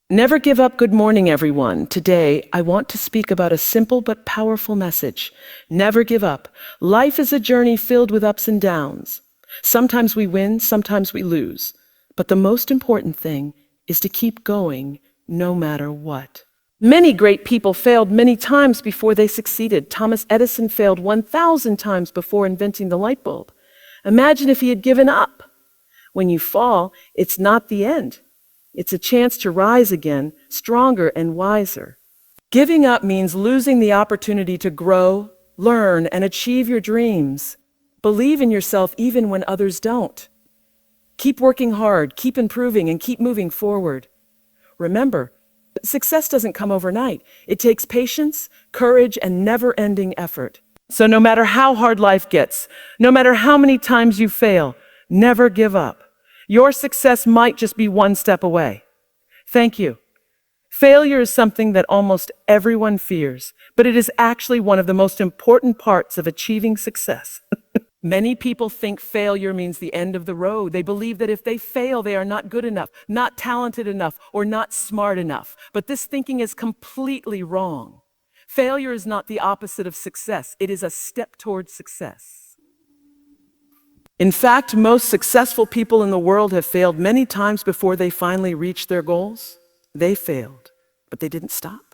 Never give up. Good morning, everyone. Today, I want to speak about a simple but powerful message. Never give up. Life is a journey filled with ups and downs. Sometimes we win, sometimes we lose. But the most important thing is to keep going no matter what. Many great people failed many times before they succeeded. Thomas Edison failed 1,000 times before inventing the light bulb. Imagine if he had given up. When you fall, it's not the end. It's a chance to rise again, stronger and wiser. Giving up means losing the opportunity to grow, learn, and achieve your dreams. Believe in yourself even when others don't. Keep working hard, keep improving, and keep moving forward. Remember, success doesn't come overnight. It takes patience, courage, and never-ending effort. So no matter how hard life gets, no matter how many times you fail, never give up. Your success might just be one step away. Thank you. Failure is something that almost everyone fears, but it is actually one of the most important parts of achieving success. Many people think failure means the end of the road. They believe that if they fail, they are not good enough, not talented enough, or not smart enough. But this thinking is completely wrong. Failure is not the opposite of success. It is a step towards success. In fact, most successful people in the world have failed many times before they finally reached their goals. They failed, but they didn't stop.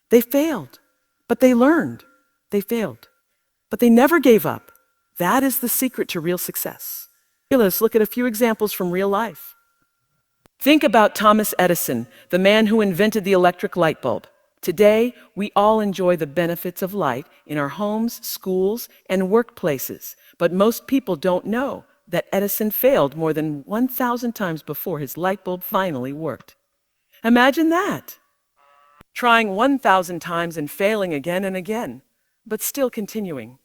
They failed, but they learned. They failed, but they never gave up. That is the secret to real success. Let's look at a few examples from real life. Think about Thomas Edison, the man who invented the electric light bulb. Today, we all enjoy the benefits of light in our homes, schools, and workplaces. But most people don't know that Edison failed more than 1,000 times before his light bulb finally worked. Imagine that. Trying 1,000 times and failing again and again, but still continuing.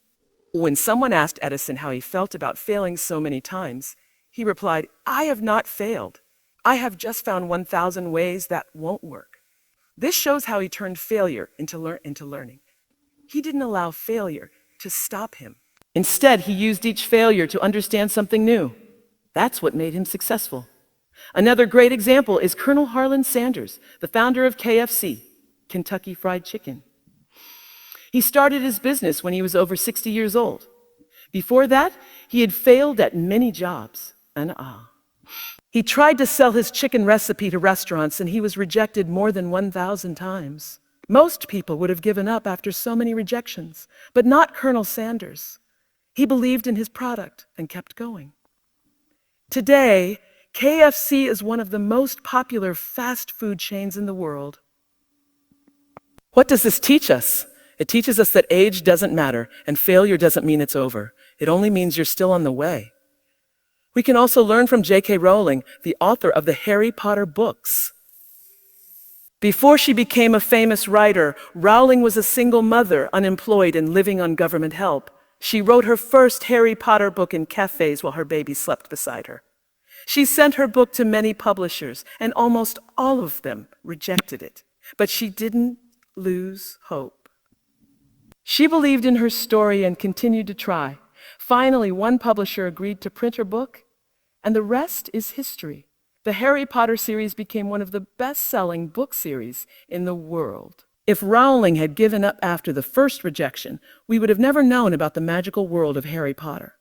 When someone asked Edison how he felt about failing so many times, he replied, "I have not failed. I have just found 1,000 ways that won't work." This shows how he turned failure into learning. He didn't allow failure to stop him. Instead, he used each failure to understand something new. That's what made him successful. Another great example is Colonel Harlan Sanders, the founder of KFC, Kentucky Fried Chicken. He started his business when he was over 60 years old. Before that, he had failed at many jobs. He tried to sell his chicken recipe to restaurants and he was rejected more than 1,000 times. Most people would have given up after so many rejections, but not Colonel Sanders. He believed in his product and kept going. Today, KFC is one of the most popular fast food chains in the world. What does this teach us? It teaches us that age doesn't matter and failure doesn't mean it's over. It only means you're still on the way. We can also learn from J.K. Rowling, the author of the Harry Potter books. Before she became a famous writer, Rowling was a single mother, unemployed and living on government help. She wrote her first Harry Potter book in cafes while her baby slept beside her. She sent her book to many publishers, and almost all of them rejected it. But she didn't lose hope. She believed in her story and continued to try. Finally, one publisher agreed to print her book, and the rest is history. The Harry Potter series became one of the best-selling book series in the world. If Rowling had given up after the first rejection, we would have never known about the magical world of Harry Potter.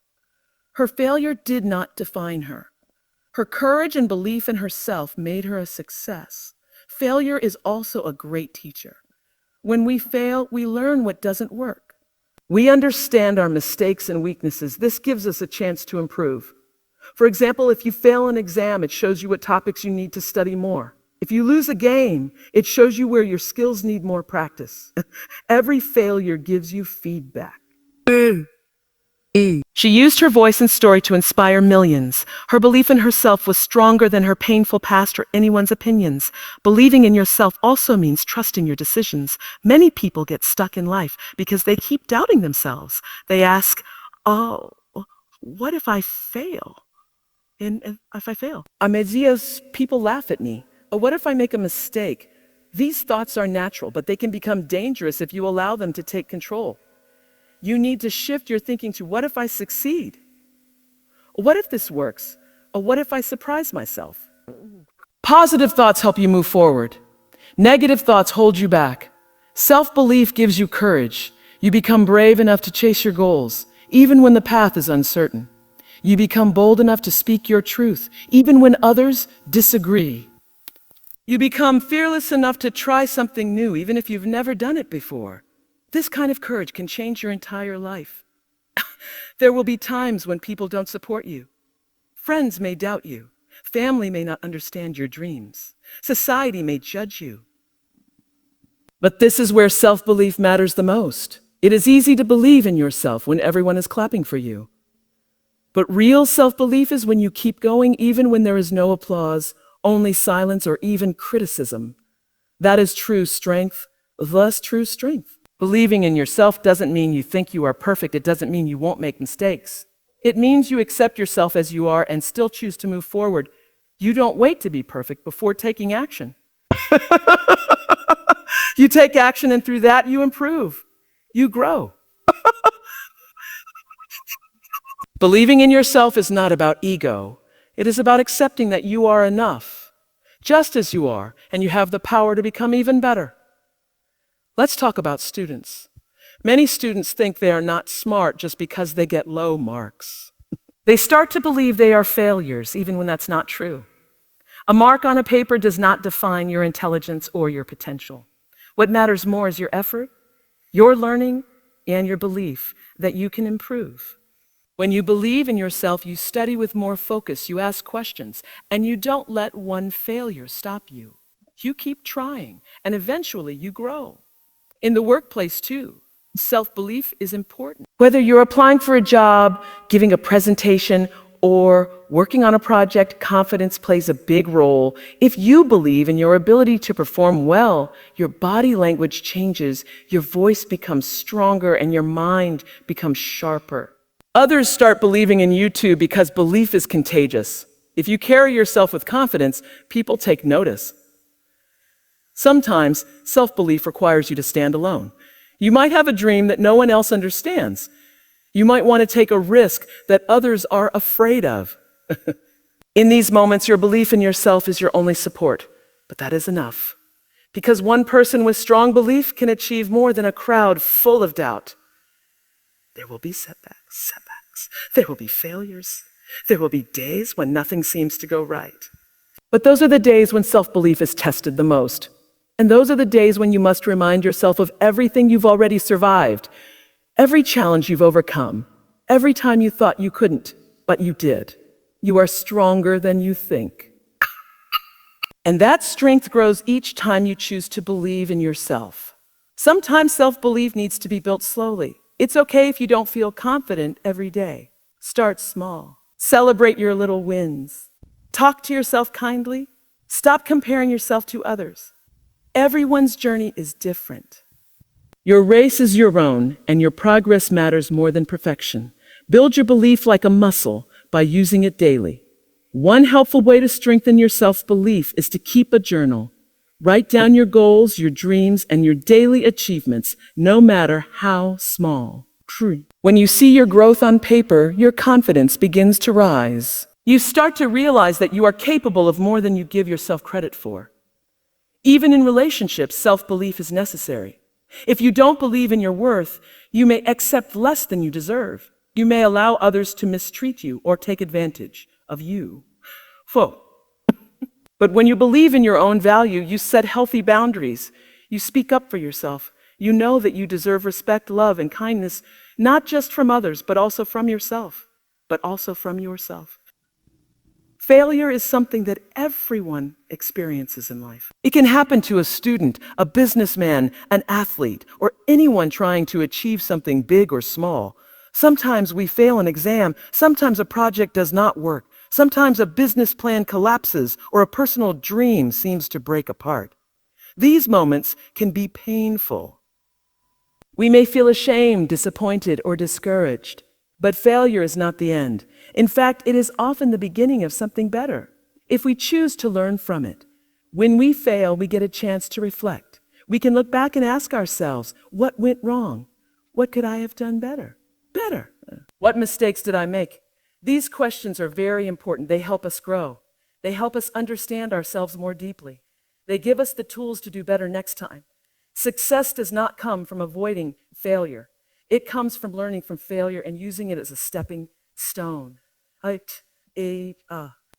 Her failure did not define her. Her courage and belief in herself made her a success. Failure is also a great teacher. When we fail, we learn what doesn't work. We understand our mistakes and weaknesses. This gives us a chance to improve. For example, if you fail an exam, it shows you what topics you need to study more. If you lose a game, it shows you where your skills need more practice. Every failure gives you feedback. She used her voice and story to inspire millions. Her belief in herself was stronger than her painful past or anyone's opinions. Believing in yourself also means trusting your decisions. Many people get stuck in life because they keep doubting themselves. They ask, "Oh, what if I fail? And if I fail? People laugh at me. Or what if I make a mistake?" These thoughts are natural, but they can become dangerous if you allow them to take control. You need to shift your thinking to, what if I succeed? What if this works? Or what if I surprise myself? Positive thoughts help you move forward. Negative thoughts hold you back. Self-belief gives you courage. You become brave enough to chase your goals, even when the path is uncertain. You become bold enough to speak your truth, even when others disagree. You become fearless enough to try something new, even if you've never done it before. This kind of courage can change your entire life. There will be times when people don't support you. Friends may doubt you. Family may not understand your dreams. Society may judge you. But this is where self-belief matters the most. It is easy to believe in yourself when everyone is clapping for you. But real self-belief is when you keep going even when there is no applause, only silence, or even criticism. That is true strength, thus true strength. Believing in yourself doesn't mean you think you are perfect. It doesn't mean you won't make mistakes. It means you accept yourself as you are and still choose to move forward. You don't wait to be perfect before taking action. You take action, and through that you improve. You grow. Believing in yourself is not about ego. It is about accepting that you are enough, just as you are, and you have the power to become even better. Let's talk about students. Many students think they are not smart just because they get low marks. They start to believe they are failures, even when that's not true. A mark on a paper does not define your intelligence or your potential. What matters more is your effort, your learning, and your belief that you can improve. When you believe in yourself, you study with more focus, you ask questions, and you don't let one failure stop you. You keep trying, and eventually you grow. In the workplace, too, self-belief is important. Whether you're applying for a job, giving a presentation, or working on a project, confidence plays a big role. If you believe in your ability to perform well, your body language changes, your voice becomes stronger, and your mind becomes sharper. Others start believing in you too because belief is contagious. If you carry yourself with confidence, people take notice. Sometimes self-belief requires you to stand alone. You might have a dream that no one else understands. You might want to take a risk that others are afraid of. In these moments, your belief in yourself is your only support, but that is enough. Because one person with strong belief can achieve more than a crowd full of doubt. There will be setbacks. There will be failures. There will be days when nothing seems to go right. But those are the days when self-belief is tested the most. And those are the days when you must remind yourself of everything you've already survived, every challenge you've overcome, every time you thought you couldn't, but you did. You are stronger than you think. And that strength grows each time you choose to believe in yourself. Sometimes self-belief needs to be built slowly. It's okay if you don't feel confident every day. Start small. Celebrate your little wins. Talk to yourself kindly. Stop comparing yourself to others. Everyone's journey is different. Your race is your own, and your progress matters more than perfection. Build your belief like a muscle by using it daily. One helpful way to strengthen your self-belief is to keep a journal. Write down your goals, your dreams, and your daily achievements, no matter how small. When you see your growth on paper, your confidence begins to rise. You start to realize that you are capable of more than you give yourself credit for. Even in relationships, self-belief is necessary. If you don't believe in your worth, you may accept less than you deserve. You may allow others to mistreat you or take advantage of you. But when you believe in your own value, you set healthy boundaries. You speak up for yourself. You know that you deserve respect, love, and kindness, not just from others, but also from yourself. Failure is something that everyone experiences in life. It can happen to a student, a businessman, an athlete, or anyone trying to achieve something big or small. Sometimes we fail an exam. Sometimes a project does not work. Sometimes a business plan collapses or a personal dream seems to break apart. These moments can be painful. We may feel ashamed, disappointed, or discouraged. But failure is not the end. In fact, it is often the beginning of something better, if we choose to learn from it. When we fail, we get a chance to reflect. We can look back and ask ourselves, what went wrong? What could I have done better? What mistakes did I make? These questions are very important. They help us grow. They help us understand ourselves more deeply. They give us the tools to do better next time. Success does not come from avoiding failure. It comes from learning from failure and using it as a stepping stone.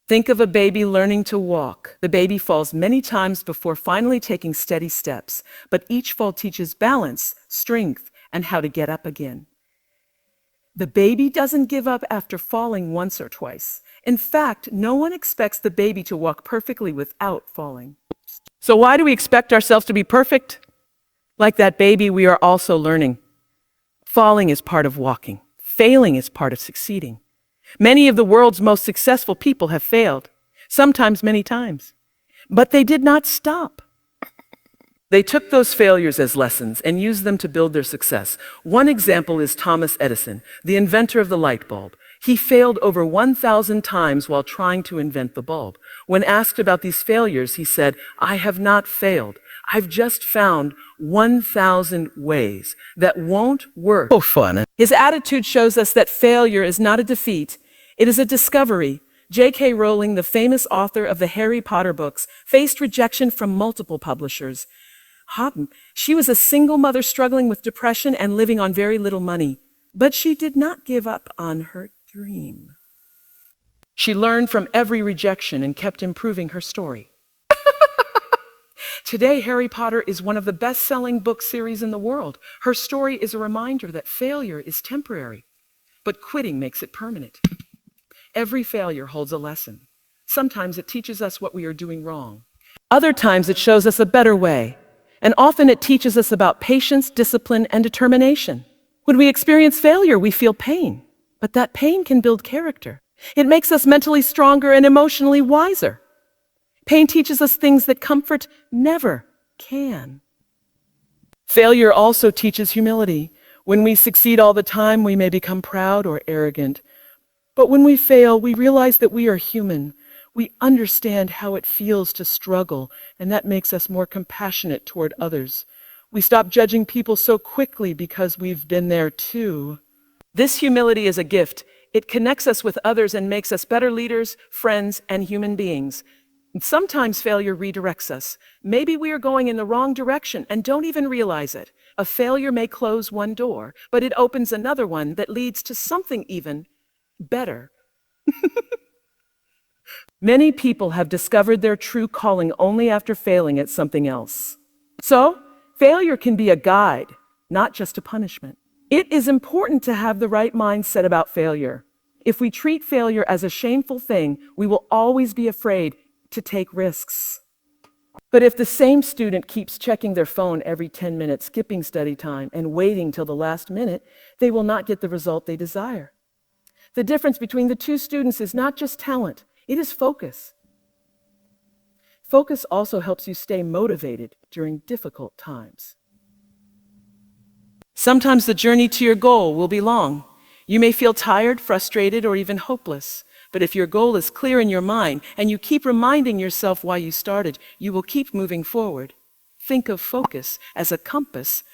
Think of a baby learning to walk. The baby falls many times before finally taking steady steps, but each fall teaches balance, strength, and how to get up again. The baby doesn't give up after falling once or twice. In fact, no one expects the baby to walk perfectly without falling. So why do we expect ourselves to be perfect? Like that baby, we are also learning. Falling is part of walking. Failing is part of succeeding. Many of the world's most successful people have failed, sometimes many times. But they did not stop. They took those failures as lessons and used them to build their success. One example is Thomas Edison, the inventor of the light bulb. He failed over 1,000 times while trying to invent the bulb. When asked about these failures, he said, "I have not failed. I've just found 1,000 ways that won't work." Oh, fun. His attitude shows us that failure is not a defeat, it is a discovery. J.K. Rowling, the famous author of the Harry Potter books, faced rejection from multiple publishers. She was a single mother struggling with depression and living on very little money, but she did not give up on her dream. She learned from every rejection and kept improving her story. Today, Harry Potter is one of the best-selling book series in the world. Her story is a reminder that failure is temporary, but quitting makes it permanent. Every failure holds a lesson. Sometimes it teaches us what we are doing wrong. Other times it shows us a better way. And often it teaches us about patience, discipline, and determination. When we experience failure, we feel pain, but that pain can build character. It makes us mentally stronger and emotionally wiser. Pain teaches us things that comfort never can. Failure also teaches humility. When we succeed all the time, we may become proud or arrogant. But when we fail, we realize that we are human. We understand how it feels to struggle, and that makes us more compassionate toward others. We stop judging people so quickly because we've been there too. This humility is a gift. It connects us with others and makes us better leaders, friends, and human beings. And sometimes failure redirects us. Maybe we are going in the wrong direction and don't even realize it. A failure may close one door, but it opens another one that leads to something even better. Many people have discovered their true calling only after failing at something else. So, failure can be a guide, not just a punishment. It is important to have the right mindset about failure. If we treat failure as a shameful thing, we will always be afraid to take risks. But if the same student keeps checking their phone every 10 minutes, skipping study time, and waiting till the last minute, they will not get the result they desire. The difference between the two students is not just talent, it is focus. Focus also helps you stay motivated during difficult times. Sometimes the journey to your goal will be long. You may feel tired, frustrated, or even hopeless. But if your goal is clear in your mind and you keep reminding yourself why you started, you will keep moving forward. Think of focus as a compass,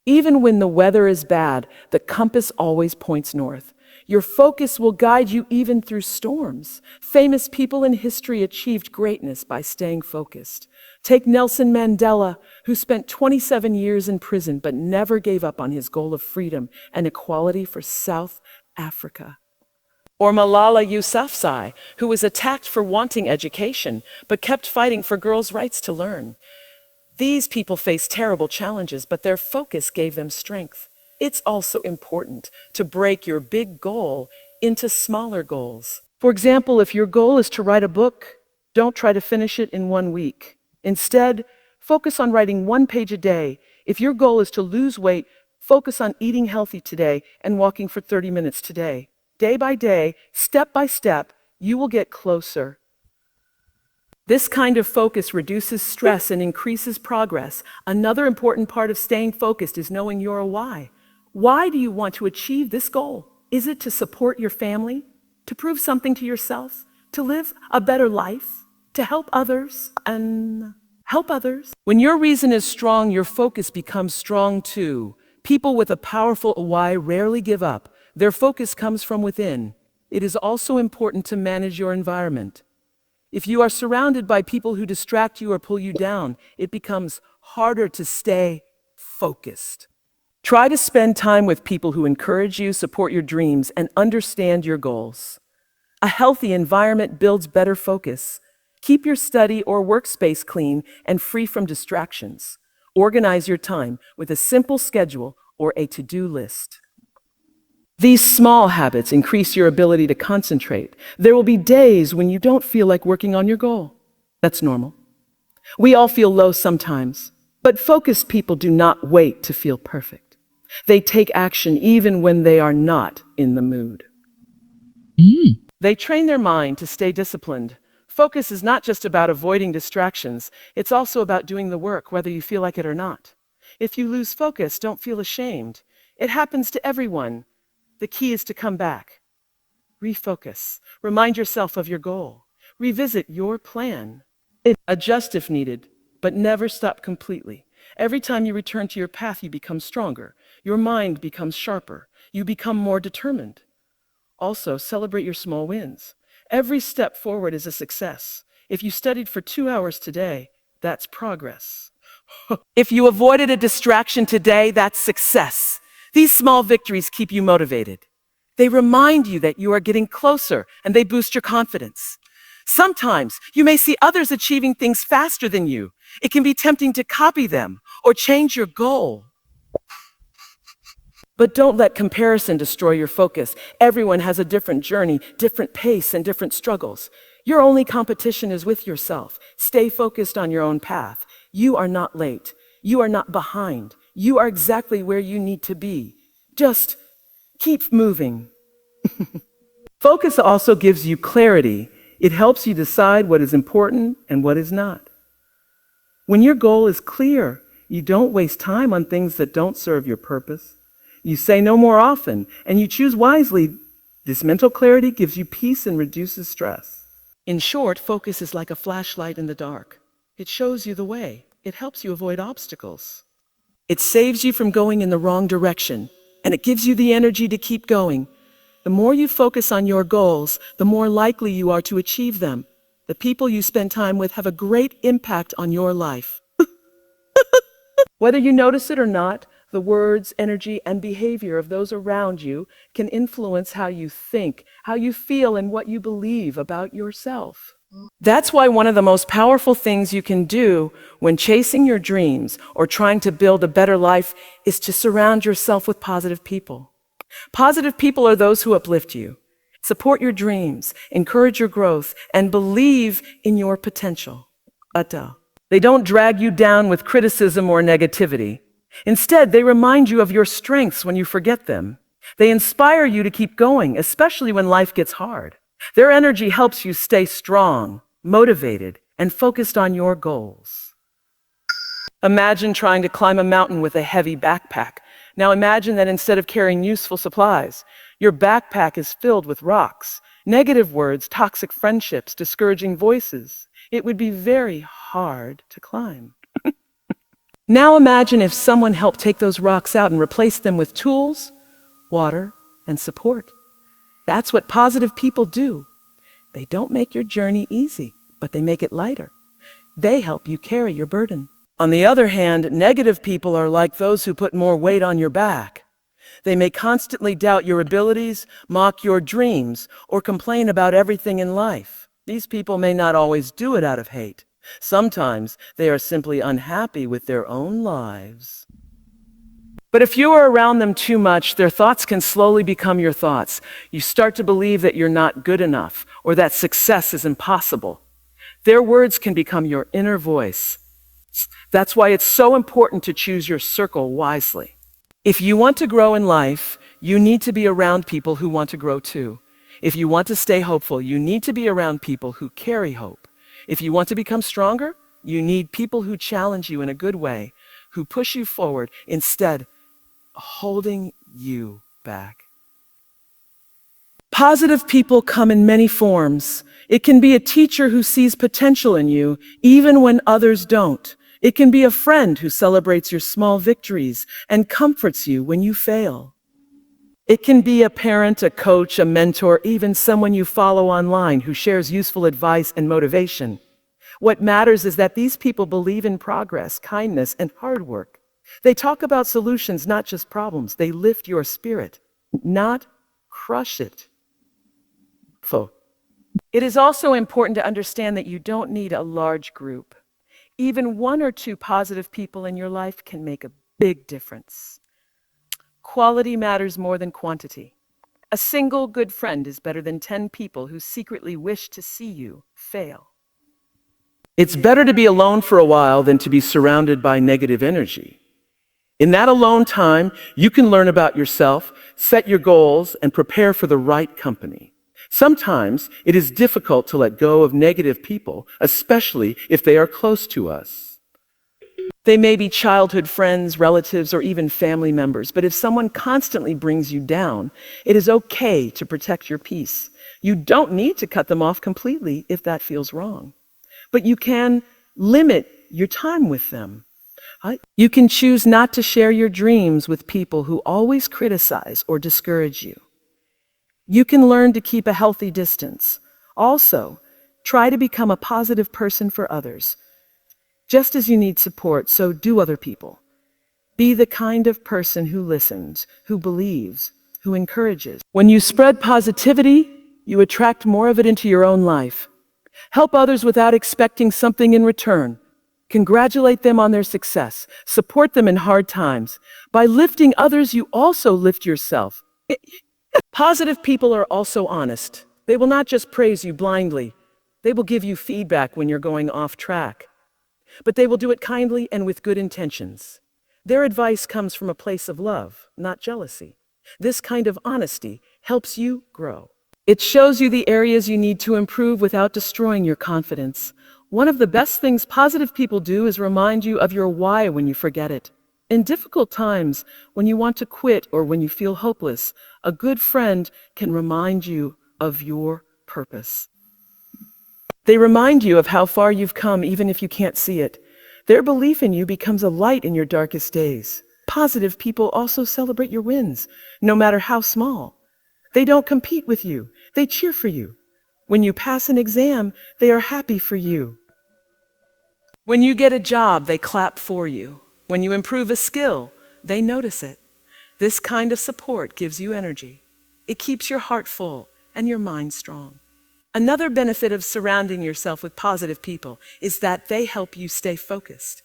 Even when the weather is bad, the compass always points north. Your focus will guide you even through storms. Famous people in history achieved greatness by staying focused. Take Nelson Mandela, who spent 27 years in prison but never gave up on his goal of freedom and equality for South Africa. Or Malala Yousafzai, who was attacked for wanting education but kept fighting for girls' rights to learn. These people faced terrible challenges, but their focus gave them strength. It's also important to break your big goal into smaller goals. For example, if your goal is to write a book, don't try to finish it in 1 week. Instead, focus on writing 1 page a day. If your goal is to lose weight, focus on eating healthy today and walking for 30 minutes today. Day by day, step by step, you will get closer. This kind of focus reduces stress and increases progress. Another important part of staying focused is knowing your why. Why do you want to achieve this goal? Is it to support your family? To prove something to yourself? To live a better life? To help others? When your reason is strong, your focus becomes strong too. People with a powerful why rarely give up. Their focus comes from within. It is also important to manage your environment. If you are surrounded by people who distract you or pull you down, it becomes harder to stay focused. Try to spend time with people who encourage you, support your dreams, and understand your goals. A healthy environment builds better focus. Keep your study or workspace clean and free from distractions. Organize your time with a simple schedule or a to-do list. These small habits increase your ability to concentrate. There will be days when you don't feel like working on your goal. That's normal. We all feel low sometimes, but focused people do not wait to feel perfect. They take action even when they are not in the mood. They train their mind to stay disciplined. Focus is not just about avoiding distractions, it's also about doing the work, whether you feel like it or not. If you lose focus, don't feel ashamed. It happens to everyone. The key is to come back. Refocus. Remind yourself of your goal. Revisit your plan. Adjust if needed, but never stop completely. Every time you return to your path, you become stronger. Your mind becomes sharper. You become more determined. Also, celebrate your small wins. Every step forward is a success. If you studied for 2 hours today, that's progress. If you avoided a distraction today, that's success. These small victories keep you motivated. They remind you that you are getting closer, and they boost your confidence. Sometimes you may see others achieving things faster than you. It can be tempting to copy them or change your goal. But don't let comparison destroy your focus. Everyone has a different journey, different pace, and different struggles. Your only competition is with yourself. Stay focused on your own path. You are not late. You are not behind. You are exactly where you need to be. Just keep moving. Focus also gives you clarity. It helps you decide what is important and what is not. When your goal is clear, you don't waste time on things that don't serve your purpose. You say no more often, and you choose wisely. This mental clarity gives you peace and reduces stress. In short, focus is like a flashlight in the dark. It shows you the way. It helps you avoid obstacles. It saves you from going in the wrong direction, and it gives you the energy to keep going. The more you focus on your goals, the more likely you are to achieve them. The people you spend time with have a great impact on your life. Whether you notice it or not, the words, energy, and behavior of those around you can influence how you think, how you feel, and what you believe about yourself. That's why one of the most powerful things you can do when chasing your dreams or trying to build a better life is to surround yourself with positive people. Positive people are those who uplift you, support your dreams, encourage your growth, and believe in your potential. They don't drag you down with criticism or negativity. Instead, they remind you of your strengths when you forget them. They inspire you to keep going, especially when life gets hard. Their energy helps you stay strong, motivated, and focused on your goals. Imagine trying to climb a mountain with a heavy backpack. Now imagine that instead of carrying useful supplies, your backpack is filled with rocks, negative words, toxic friendships, discouraging voices. It would be very hard to climb. Now imagine if someone helped take those rocks out and replace them with tools, water, and support. That's what positive people do. They don't make your journey easy, but they make it lighter. They help you carry your burden. On the other hand, negative people are like those who put more weight on your back. They may constantly doubt your abilities, mock your dreams, or complain about everything in life. These people may not always do it out of hate. Sometimes they are simply unhappy with their own lives. But if you are around them too much, their thoughts can slowly become your thoughts. You start to believe that you're not good enough or that success is impossible. Their words can become your inner voice. That's why it's so important to choose your circle wisely. If you want to grow in life, you need to be around people who want to grow too. If you want to stay hopeful, you need to be around people who carry hope. If you want to become stronger, you need people who challenge you in a good way, who push you forward instead of holding you back. Positive people come in many forms. It can be a teacher who sees potential in you, even when others don't. It can be a friend who celebrates your small victories and comforts you when you fail. It can be a parent, a coach, a mentor, even someone you follow online who shares useful advice and motivation. What matters is that these people believe in progress, kindness, and hard work. They talk about solutions, not just problems. They lift your spirit, not crush it. It is also important to understand that you don't need a large group. Even one or two positive people in your life can make a big difference. Quality matters more than quantity. A single good friend is better than 10 people who secretly wish to see you fail. It's better to be alone for a while than to be surrounded by negative energy. In that alone time, you can learn about yourself, set your goals, and prepare for the right company. Sometimes it is difficult to let go of negative people, especially if they are close to us. They may be childhood friends, relatives, or even family members, but if someone constantly brings you down, it is okay to protect your peace. You don't need to cut them off completely if that feels wrong, but you can limit your time with them. You can choose not to share your dreams with people who always criticize or discourage you. You can learn to keep a healthy distance. Also, try to become a positive person for others. Just as you need support, so do other people. Be the kind of person who listens, who believes, who encourages. When you spread positivity, you attract more of it into your own life. Help others without expecting something in return. Congratulate them on their success. Support them in hard times. By lifting others, you also lift yourself. Positive people are also honest. They will not just praise you blindly. They will give you feedback when you're going off track. But they will do it kindly and with good intentions. Their advice comes from a place of love, not jealousy. This kind of honesty helps you grow. It shows you the areas you need to improve without destroying your confidence. One of the best things positive people do is remind you of your why when you forget it. In difficult times, when you want to quit or when you feel hopeless, a good friend can remind you of your purpose. They remind you of how far you've come even if you can't see it. Their belief in you becomes a light in your darkest days. Positive people also celebrate your wins, no matter how small. They don't compete with you. They cheer for you. When you pass an exam, they are happy for you. When you get a job, they clap for you. When you improve a skill, they notice it. This kind of support gives you energy. It keeps your heart full and your mind strong. Another benefit of surrounding yourself with positive people is that they help you stay focused.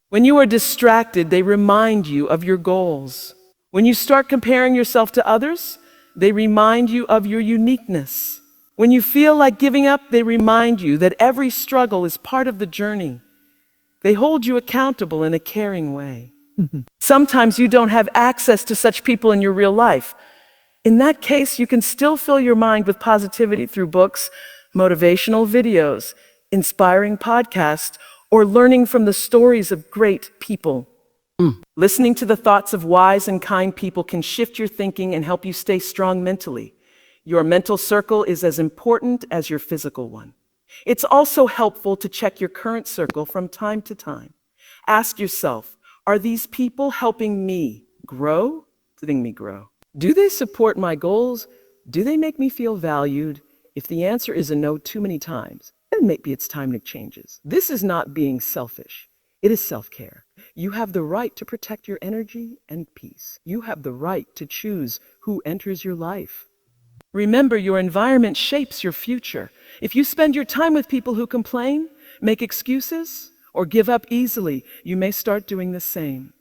When you are distracted, they remind you of your goals. When you start comparing yourself to others, they remind you of your uniqueness. When you feel like giving up, they remind you that every struggle is part of the journey. They hold you accountable in a caring way. Sometimes you don't have access to such people in your real life. In that case, you can still fill your mind with positivity through books, motivational videos, inspiring podcasts, or learning from the stories of great people. Listening to the thoughts of wise and kind people can shift your thinking and help you stay strong mentally. Your mental circle is as important as your physical one. It's also helpful to check your current circle from time to time. Ask yourself, are these people helping me grow? Do they support my goals? Do they make me feel valued? If the answer is a no too many times, then maybe it's time to changes. This is not being selfish. It is self-care. You have the right to protect your energy and peace. You have the right to choose who enters your life. Remember, your environment shapes your future. If you spend your time with people who complain, make excuses, or give up easily, you may start doing the same.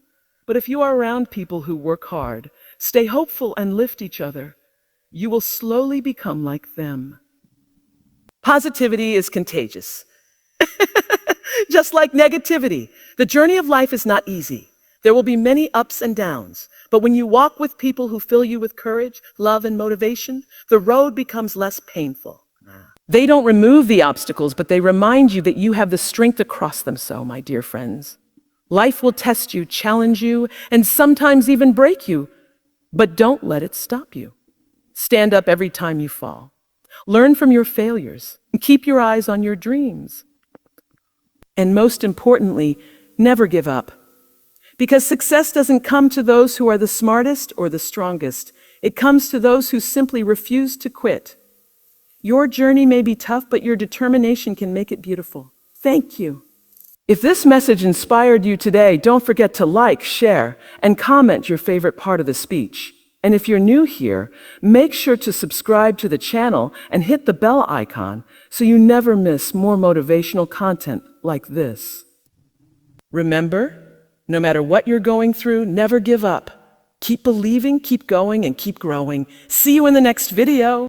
But if you are around people who work hard, stay hopeful, and lift each other, you will slowly become like them. Positivity is contagious. Just like negativity, the journey of life is not easy. There will be many ups and downs, but when you walk with people who fill you with courage, love, and motivation, the road becomes less painful. They don't remove the obstacles, but they remind you that you have the strength to cross them. So, my dear friends, life will test you, challenge you, and sometimes even break you, but don't let it stop you. Stand up every time you fall. Learn from your failures, and keep your eyes on your dreams. And most importantly, never give up. Because success doesn't come to those who are the smartest or the strongest. It comes to those who simply refuse to quit. Your journey may be tough, but your determination can make it beautiful. Thank you. If this message inspired you today, don't forget to like, share, and comment your favorite part of the speech. And if you're new here, make sure to subscribe to the channel and hit the bell icon so you never miss more motivational content like this. Remember, no matter what you're going through, never give up. Keep believing, keep going, and keep growing. See you in the next video.